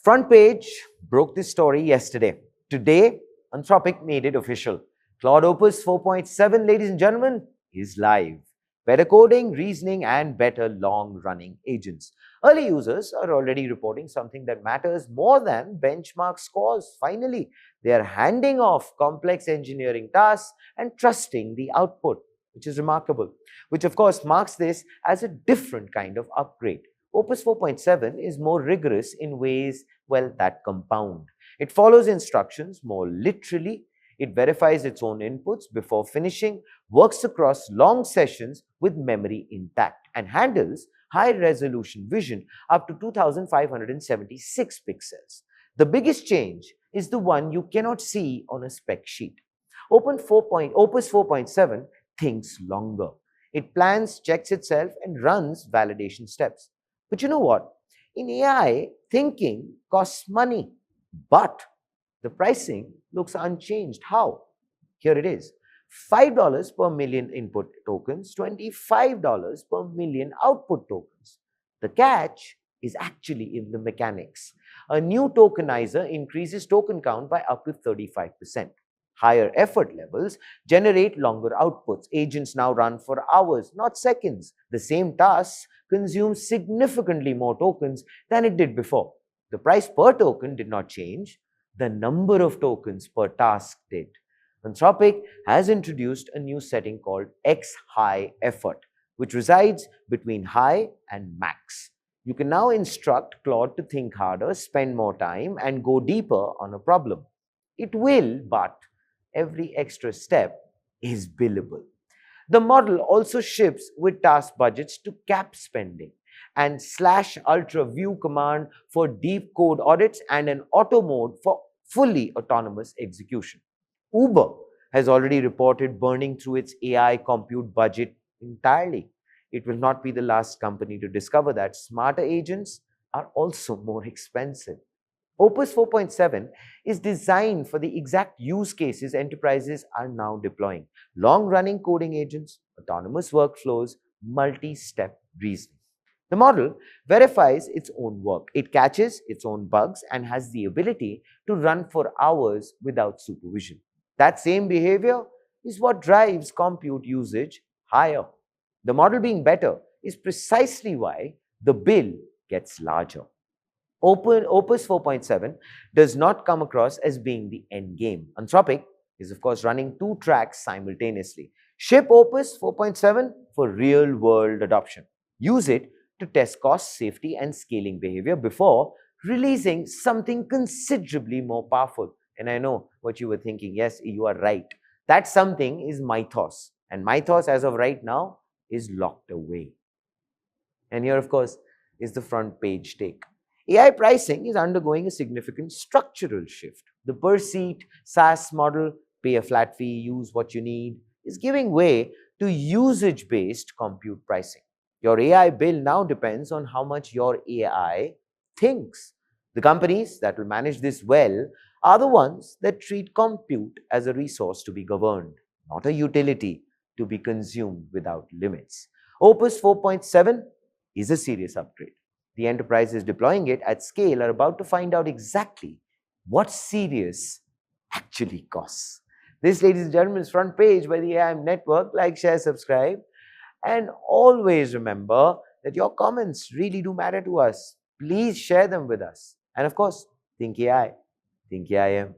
Front page broke this story yesterday. Today, Anthropic made it official. Claude Opus 4.7, ladies and gentlemen, is live. Better coding, reasoning, and better long-running agents. Early users are already reporting something that matters more than benchmark scores. Finally, they are handing off complex engineering tasks and trusting the output, which is remarkable, which of course marks this as a different kind of upgrade. Opus 4.7 is more rigorous in ways, well, that compound. It follows instructions more literally. It verifies its own inputs before finishing, works across long sessions with memory intact, and handles high-resolution vision up to 2576 pixels. The biggest change is the one you cannot see on a spec sheet. Opus 4.7 thinks longer. It plans, checks itself, and runs validation steps. But you know what? In AI, thinking costs money, but the pricing looks unchanged. How? Here it is. $5 per million input tokens, $25 per million output tokens. The catch is actually in the mechanics. A new tokenizer increases token count by up to 35%. Higher effort levels generate longer outputs. Agents now run for hours, not seconds. The same task consumes significantly more tokens than it did before. The price per token did not change. The number of tokens per task did. Anthropic has introduced a new setting called X high effort, which resides between high and max. You can now instruct Claude to think harder, spend more time, and go deeper on a problem. It will, but every extra step is billable. The model also ships with task budgets to cap spending and /ultra view command for deep code audits and an auto mode for fully autonomous execution. Uber has already reported burning through its AI compute budget entirely. It will not be the last company to discover that smarter agents are also more expensive. Opus 4.7 is designed for the exact use cases enterprises are now deploying: long-running coding agents, autonomous workflows, multi-step reasoning. The model verifies its own work. It catches its own bugs and has the ability to run for hours without supervision. That same behavior is what drives compute usage higher. The model being better is precisely why the bill gets larger. Opus 4.7 does not come across as being the end game. Anthropic is, of course, running two tracks simultaneously. Ship Opus 4.7 for real-world adoption. Use it to test cost, safety, and scaling behavior before releasing something considerably more powerful. And I know what you were thinking. Yes, you are right. That something is Mythos. And Mythos, as of right now, is locked away. And here, of course, is the front page take. AI pricing is undergoing a significant structural shift. The per seat SaaS model, pay a flat fee, use what you need, is giving way to usage-based compute pricing. Your AI bill now depends on how much your AI thinks. The companies that will manage this well are the ones that treat compute as a resource to be governed, not a utility to be consumed without limits. Opus 4.7 is a serious upgrade. The enterprises deploying it at scale are about to find out exactly what serious actually costs. This, ladies and gentlemen, is Front Page by the AI Network. Like, share, subscribe. And always remember that your comments really do matter to us. Please share them with us. And of course, think AI, think AIM.